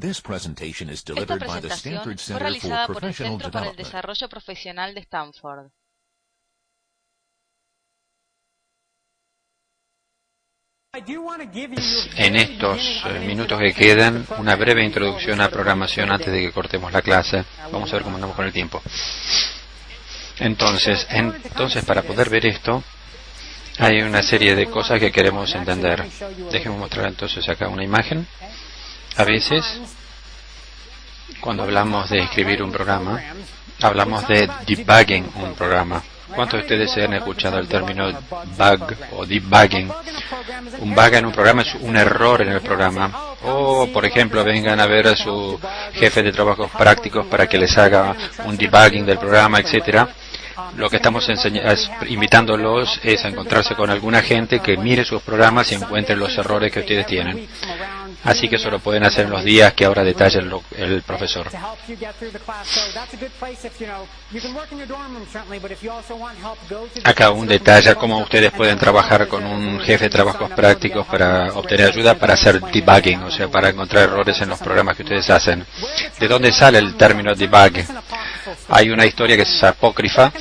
Esta presentación fue realizada por el Centro para el Desarrollo Profesional de Stanford. En estos minutos que quedan, una breve introducción a programación antes de que cortemos la clase. Vamos a ver cómo andamos con el tiempo. Entonces, para poder ver esto, hay una serie de cosas que queremos entender. Déjenme mostrar entonces acá una imagen. A veces, cuando hablamos de escribir un programa, hablamos de debugging un programa. ¿Cuántos de ustedes se han escuchado el término bug o debugging? Un bug en un programa es un error en el programa. O, por ejemplo, vengan a ver a su jefe de trabajos prácticos para que les haga un debugging del programa, etcétera. Lo que estamos invitándolos es a encontrarse con alguna gente que mire sus programas y encuentre los errores que ustedes tienen. Así que eso lo pueden hacer en los días que ahora detalla el profesor. Acá un detalle cómo ustedes pueden trabajar con un jefe de trabajos prácticos para obtener ayuda para hacer debugging, o sea, para encontrar errores en los programas que ustedes hacen. ¿De dónde sale el término debug? Hay una historia que es apócrifa,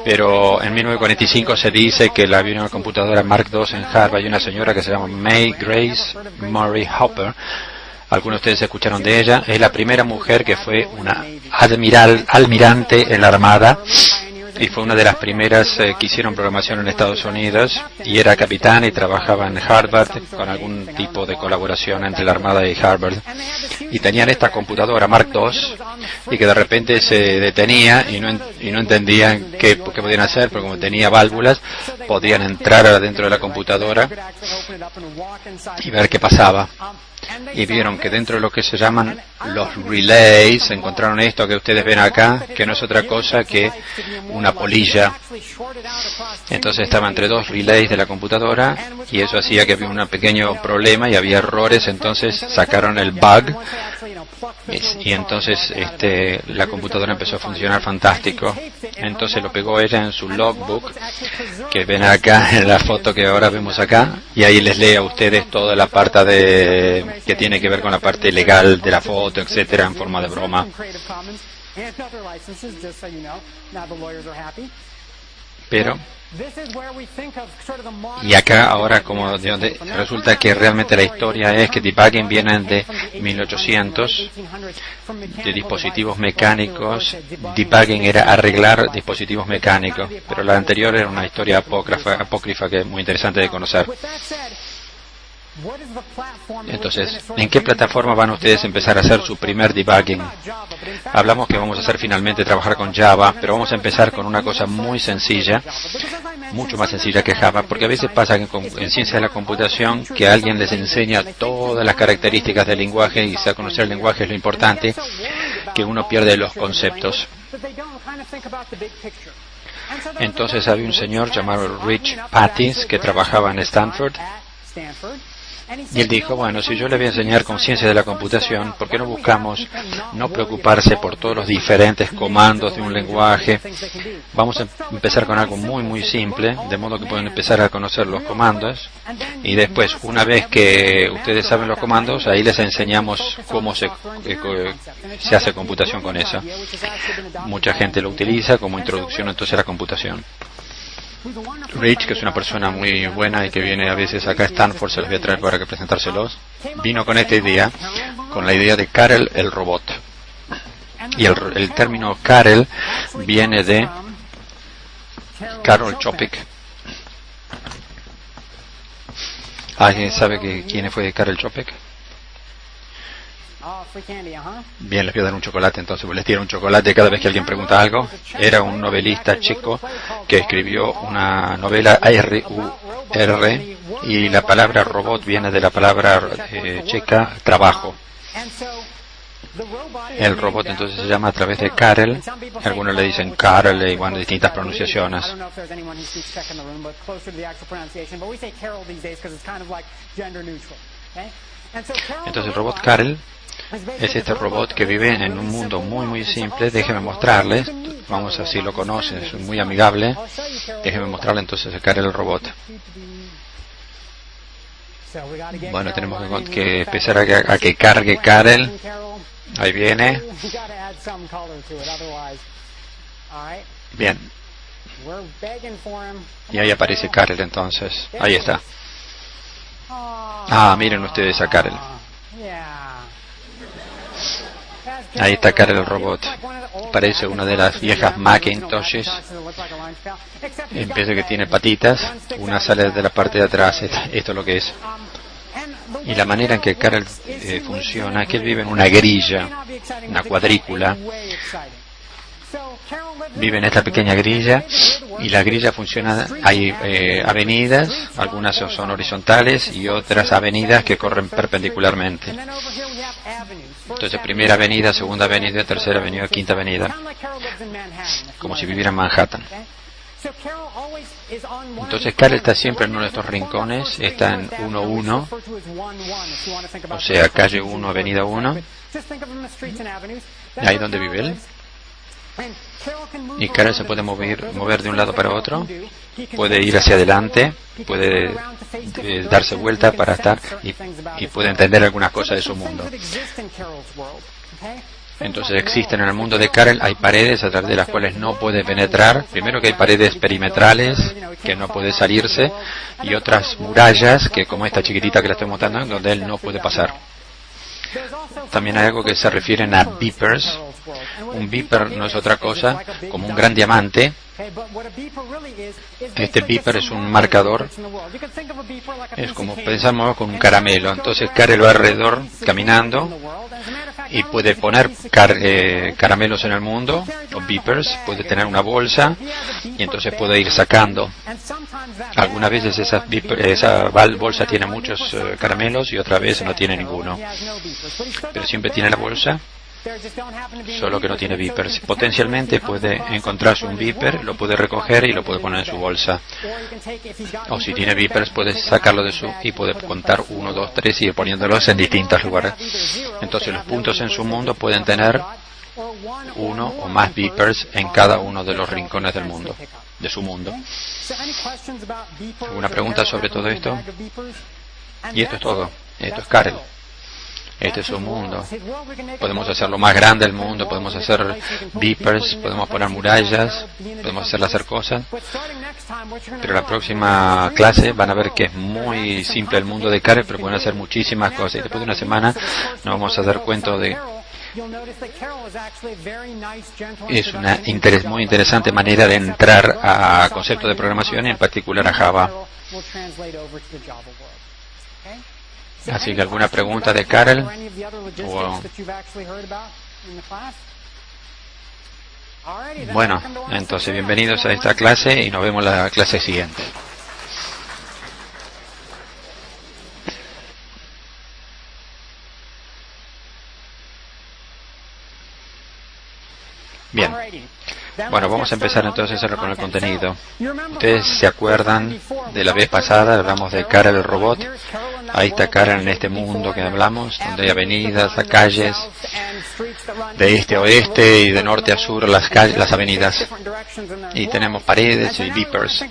pero en 1945 se dice que había una computadora Mark II en Harvard y una señora que se llama May Grace Murray Hopper. Algunos de ustedes escucharon de ella. Es la primera mujer que fue una almirante en la Armada y fue una de las primeras que hicieron programación en Estados Unidos, y era capitana y trabajaba en Harvard con algún tipo de colaboración entre la Armada y Harvard. Y tenían esta computadora Mark II y que de repente se detenía y no entendían qué podían hacer, porque como tenía válvulas podían entrar adentro de la computadora y ver qué pasaba. Y vieron que dentro de lo que se llaman los relays encontraron esto que ustedes ven acá, que no es otra cosa que una polilla. Entonces estaba entre dos relays de la computadora y eso hacía que había un pequeño problema y había errores. Entonces sacaron el bug y entonces la computadora empezó a funcionar fantástico. Entonces lo pegó ella en su logbook, que ven acá en la foto que ahora vemos acá, y ahí les lee a ustedes toda la parte que tiene que ver con la parte legal de la foto, etcétera, en forma de broma. Pero y acá ahora como de donde resulta que realmente la historia es que debugging viene de 1800, de dispositivos mecánicos. Debugging era arreglar dispositivos mecánicos, pero la anterior era una historia apócrifa que es muy interesante de conocer. Entonces, ¿en qué plataforma van ustedes a empezar a hacer su primer debugging? Hablamos que vamos a hacer finalmente trabajar con Java, pero vamos a empezar con una cosa muy sencilla, mucho más sencilla que Java, porque a veces pasa que en ciencia de la computación que alguien les enseña todas las características del lenguaje y saber conocer el lenguaje es lo importante, que uno pierde los conceptos. Entonces había un señor llamado Rich Pattis que trabajaba en Stanford. Y él dijo, bueno, si yo le voy a enseñar con ciencia de la computación, ¿por qué no buscamos no preocuparse por todos los diferentes comandos de un lenguaje? Vamos a empezar con algo muy, muy simple, de modo que pueden empezar a conocer los comandos. Y después, una vez que ustedes saben los comandos, ahí les enseñamos cómo se hace computación con eso. Mucha gente lo utiliza como introducción entonces a la computación. Rich, que es una persona muy buena y que viene a veces acá a Stanford, se los voy a traer para que presentárselos, vino con esta idea, con la idea de Karel el robot. Y el término Karel viene de Karol Čapek. ¿Alguien sabe quién fue Karol Čapek? Bien, les voy a dar un chocolate, entonces les tiro un chocolate cada vez que alguien pregunta algo. Era un novelista checo que escribió una novela R-U-R, y la palabra robot viene de la palabra checa trabajo. El robot entonces se llama a través de Karel, algunos le dicen Karel y bueno, distintas pronunciaciones. Entonces el robot Karel es este robot que vive en un mundo muy muy simple. Déjenme mostrarles, vamos a ver si lo conocen, es muy amigable. Déjenme mostrarle entonces a Karel el robot. Bueno, tenemos que empezar a que cargue Karel. Ahí viene. Bien. Y ahí aparece Karel entonces. Ahí está. Ah, miren ustedes a Karel. Ahí está Karel el robot. Parece una de las viejas Macintoshes. En vez de que tiene patitas, una sale de la parte de atrás. Esto es lo que es. Y la manera en que Karel funciona es que él vive en una grilla, una cuadrícula. Vive en esta pequeña grilla y la grilla funciona, hay avenidas, algunas son horizontales y otras avenidas que corren perpendicularmente. Entonces primera avenida, segunda avenida, tercera avenida, quinta avenida, como si viviera en Manhattan. Entonces Karel está siempre en uno de estos rincones, está en 1-1, o sea, calle 1, avenida 1, ahí donde vive él. Y Karel se puede mover de un lado para otro, puede ir hacia adelante, puede darse vuelta para estar y puede entender algunas cosas de su mundo. Entonces existen en el mundo de Karel, hay paredes a través de las cuales no puede penetrar. Primero que hay paredes perimetrales que no puede salirse y otras murallas que como esta chiquitita que le estoy mostrando donde él no puede pasar. También hay algo que se refieren a beepers. Un beeper no es otra cosa como un gran diamante. Este beeper es un marcador. Es como pensamos con un caramelo. Entonces Karel va alrededor caminando y puede poner caramelos en el mundo o beepers. Puede tener una bolsa y entonces puede ir sacando. Algunas veces esa bolsa tiene muchos caramelos y otras veces no tiene ninguno. Pero siempre tiene la bolsa, solo que no tiene beepers. Potencialmente puede encontrarse un beeper, lo puede recoger y lo puede poner en su bolsa. O si tiene beepers puede sacarlo y puede contar 1, 2, 3 y ir poniéndolos en distintos lugares. Entonces los puntos en su mundo pueden tener uno o más beepers en cada uno de los rincones del mundo, de su mundo. ¿Alguna pregunta sobre todo esto? Y esto es todo. Esto es Karel. Este es su mundo. Podemos hacerlo más grande el mundo, podemos hacer beepers, podemos poner murallas, podemos hacer cosas. Pero la próxima clase van a ver que es muy simple el mundo de Karel, pero pueden hacer muchísimas cosas. Y después de una semana nos vamos a dar cuenta de... Es una muy interesante manera de entrar a conceptos de programación y en particular a Java. Así que alguna pregunta de Karel. Bueno, entonces bienvenidos a esta clase y nos vemos en la clase siguiente. Bien. Bueno, vamos a empezar entonces con el contenido. Ustedes se acuerdan de la vez pasada, hablamos de Karel el robot. Ahí está Karel en este mundo que hablamos, donde hay avenidas, calles, de este a oeste y de norte a sur las avenidas. Y tenemos paredes y beepers.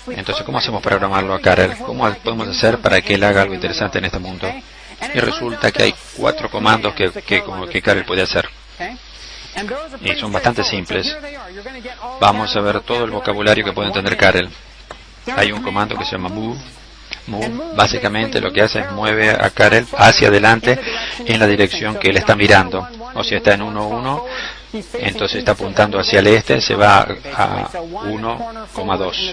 Entonces, ¿cómo hacemos para programarlo a Karel? ¿Cómo podemos hacer para que él haga algo interesante en este mundo? Y resulta que hay 4 comandos que Karel puede hacer. Y son bastante simples. Vamos a ver todo el vocabulario que puede entender Karel. Hay un comando que se llama move. Move básicamente lo que hace es mueve a Karel hacia adelante en la dirección que él está mirando. O sea, está en 1,1, entonces está apuntando hacia el este, se va a 1,2.